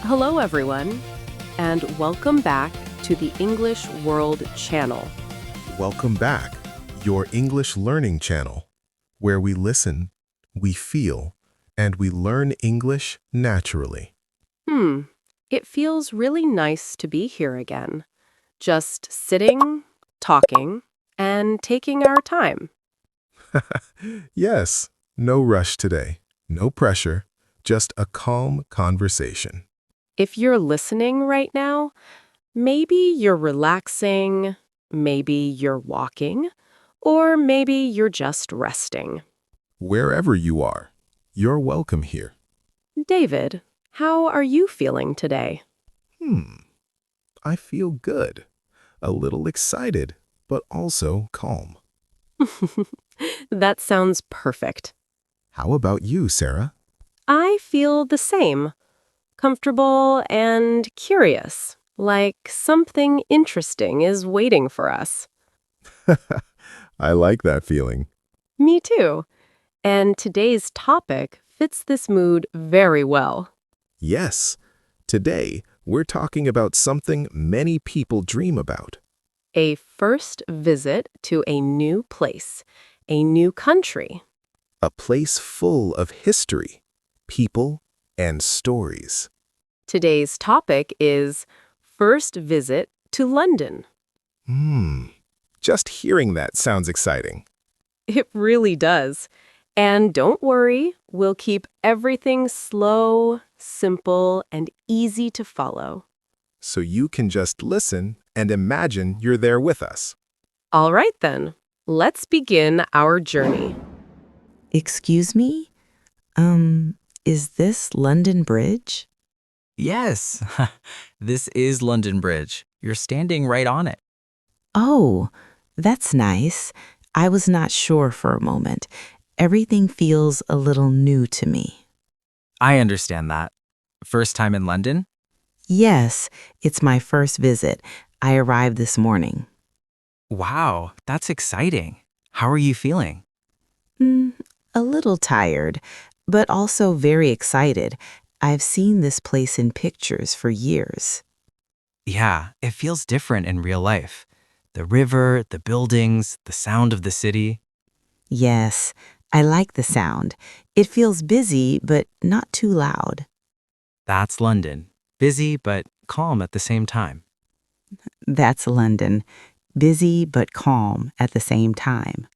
Hello, everyone, and welcome back to the English World Channel. Welcome back, your English learning channel, where we listen, we feel, and we learn English naturally. It feels really nice to be here again. Just sitting, talking, and taking our time. Yes, no rush today, no pressure, just a calm conversation. If you're listening right now, maybe you're relaxing, maybe you're walking, or maybe you're just resting. Wherever you are, you're welcome here. David, how are you feeling today? I feel good, a little excited, but also calm. That sounds perfect. How about you, Sarah? I feel the same. Comfortable and curious, like something interesting is waiting for us. I like that feeling. Me too. And today's topic fits this mood very well. Yes, today we're talking about something many people dream about. A first visit to a new place, a new country. A place full of history, people, and stories. Today's topic is first visit to London. Just hearing that sounds exciting. It really does. And don't worry, we'll keep everything slow, simple, and easy to follow. So you can just listen and imagine you're there with us. All right then, let's begin our journey. Excuse me? Is this London Bridge? Yes, this is London Bridge. You're standing right on it. Oh, that's nice. I was not sure for a moment. Everything feels a little new to me. I understand that. First time in London? Yes, it's my first visit. I arrived this morning. Wow, that's exciting. How are you feeling? A little tired, but also very excited. I've seen this place in pictures for years. Yeah, it feels different in real life. The river, the buildings, the sound of the city. Yes, I like the sound. It feels busy, but not too loud. That's London. Busy but calm at the same time. That's London. Busy but calm at the same time.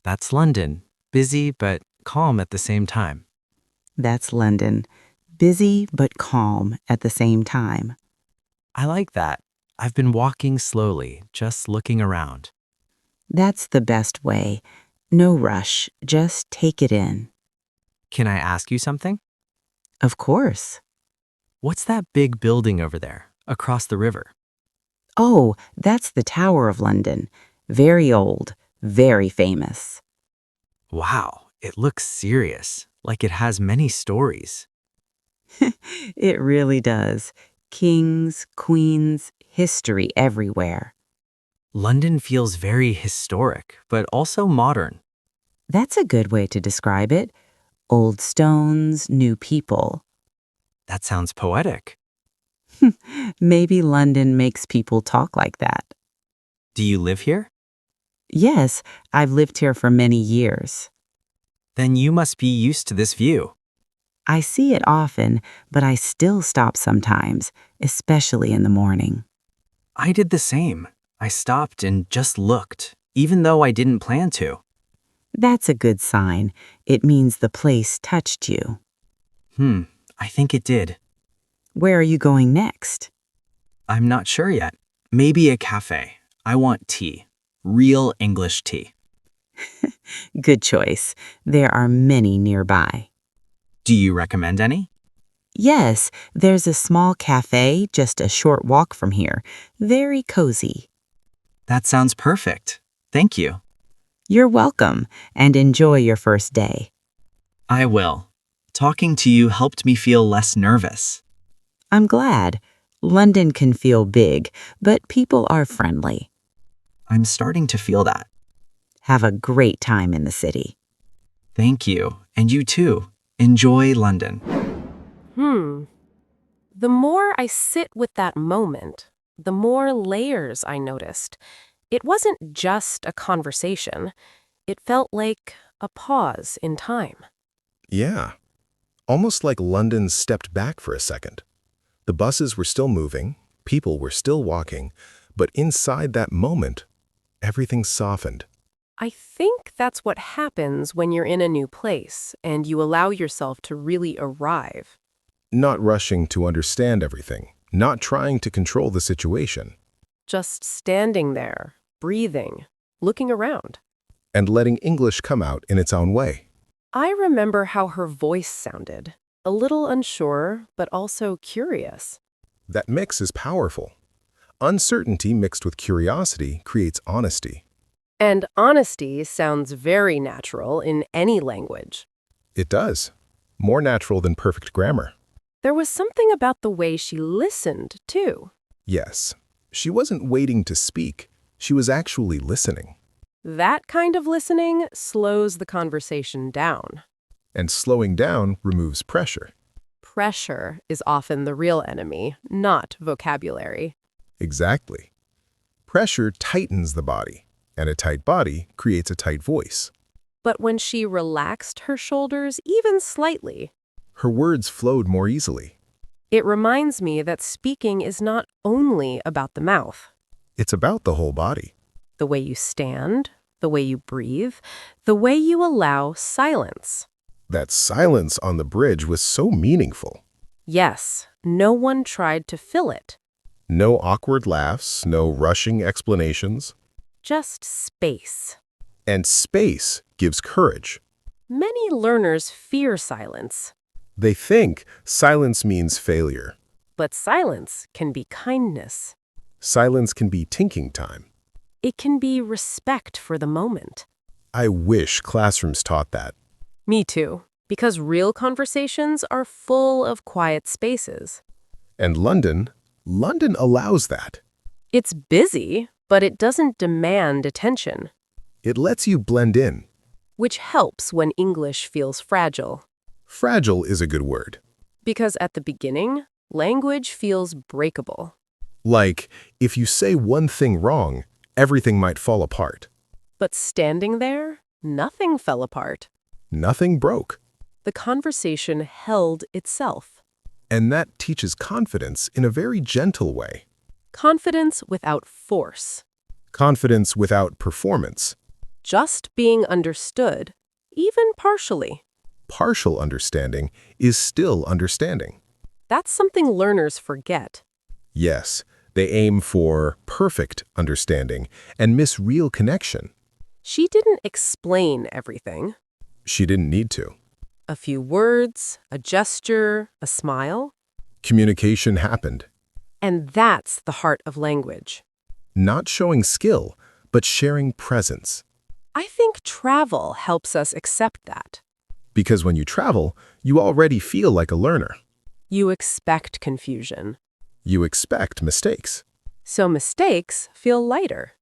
That's London. Busy but calm at the same time. That's London. Busy but calm at the same time. I like that. I've been walking slowly, just looking around. That's the best way. No rush, just take it in. Can I ask you something? Of course. What's that big building over there, across the river? Oh, that's the Tower of London. Very old, very famous. Wow, it looks serious, like it has many stories. It really does. Kings, queens, history everywhere. London feels very historic, but also modern. That's a good way to describe it. Old stones, new people. That sounds poetic. Maybe London makes people talk like that. Do you live here? Yes, I've lived here for many years. Then you must be used to this view. I see it often, but I still stop sometimes, especially in the morning. I did the same. I stopped and just looked, even though I didn't plan to. That's a good sign. It means the place touched you. I think it did. Where are you going next? I'm not sure yet. Maybe a cafe. I want tea. Real English tea. Good choice. There are many nearby. Do you recommend any? Yes, there's a small cafe just a short walk from here. Very cozy. That sounds perfect. Thank you. You're welcome, and enjoy your first day. I will. Talking to you helped me feel less nervous. I'm glad. London can feel big, but people are friendly. I'm starting to feel that. Have a great time in the city. Thank you. And you too. Enjoy London. The more I sit with that moment, the more layers I noticed. It wasn't just a conversation. It felt like a pause in time. Yeah, almost like London stepped back for a second. The buses were still moving, people were still walking, but inside that moment, everything softened. I think that's what happens when you're in a new place and you allow yourself to really arrive. Not rushing to understand everything, not trying to control the situation, Just standing there, breathing, looking around. and letting English come out in its own way. I remember how her voice sounded. A little unsure, but also curious. That mix is powerful. Uncertainty mixed with curiosity creates honesty. And honesty sounds very natural in any language. It does. More natural than perfect grammar. There was something about the way she listened, too. Yes, she wasn't waiting to speak. She was actually listening. That kind of listening slows the conversation down. And slowing down removes pressure. Pressure is often the real enemy, not vocabulary. Exactly. Pressure tightens the body, and a tight body creates a tight voice. But when she relaxed her shoulders even slightly, Her words flowed more easily. it reminds me that speaking is not only about the mouth. It's about the whole body. The way you stand, the way you breathe, the way you allow silence. That silence on the bridge was so meaningful. Yes, no one tried to fill it. No awkward laughs, no rushing explanations. Just space. And space gives courage. Many learners fear silence, They think silence means failure. but silence can be kindness. Silence can be thinking time. It can be respect for the moment. I wish classrooms taught that. Me too, because real conversations are full of quiet spaces. And London allows that. It's busy, but it doesn't demand attention, It lets you blend in. which helps when English feels fragile. Fragile is a good word. Because at the beginning, language feels breakable. Like, if you say one thing wrong, everything might fall apart. But standing there, nothing fell apart. Nothing broke. The conversation held itself. And that teaches confidence in a very gentle way. Confidence without force. Confidence without performance. Just being understood, even partially. Partial understanding is still understanding. That's something learners forget. Yes, they aim for perfect understanding and miss real connection. She didn't explain everything. She didn't need to. A few words, a gesture, a smile. Communication happened. And that's the heart of language. Not showing skill, but sharing presence. I think travel helps us accept that. Because when you travel, you already feel like a learner. You expect confusion. You expect mistakes. So mistakes feel lighter.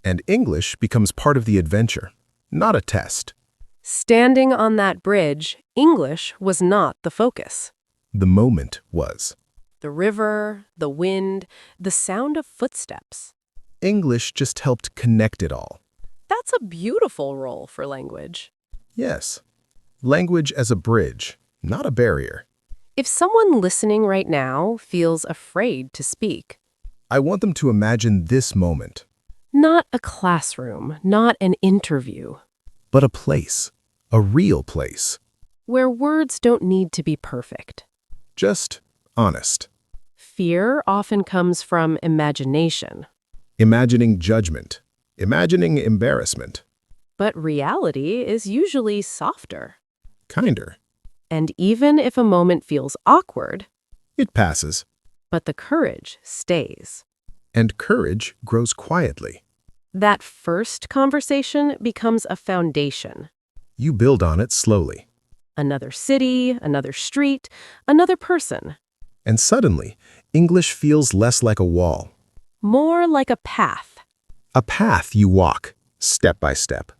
And English becomes part of the adventure, not a test. Standing on that bridge, English was not the focus. The moment was. The river, the wind, the sound of footsteps. English just helped connect it all. That's a beautiful role for language. Yes. Language as a bridge, not a barrier. If someone listening right now feels afraid to speak, I want them to imagine this moment, not a classroom, not an interview, but a place, a real place. where words don't need to be perfect. Just honest. Fear often comes from imagination, Imagining judgment. Imagining embarrassment. but reality is usually softer. Kinder. And even if a moment feels awkward, It passes. but the courage stays. And courage grows quietly. That first conversation becomes a foundation. You build on it slowly. Another city, another street, another person. And suddenly, English feels less like a wall. More like a path. A path you walk, step by step.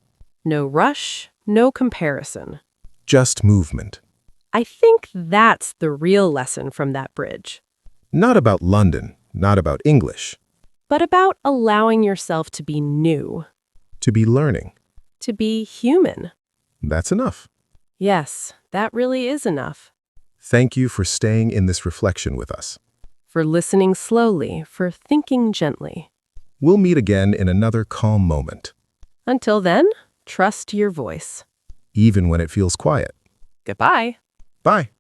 No rush, no comparison. Just movement. I think that's the real lesson from that bridge. Not about London, not about English. But about allowing yourself to be new, To be learning. to be human. That's enough. Yes, that really is enough. Thank you for staying in this reflection with us. For listening slowly, for thinking gently. We'll meet again in another calm moment, Until then, trust your voice. even when it feels quiet. Goodbye. Bye.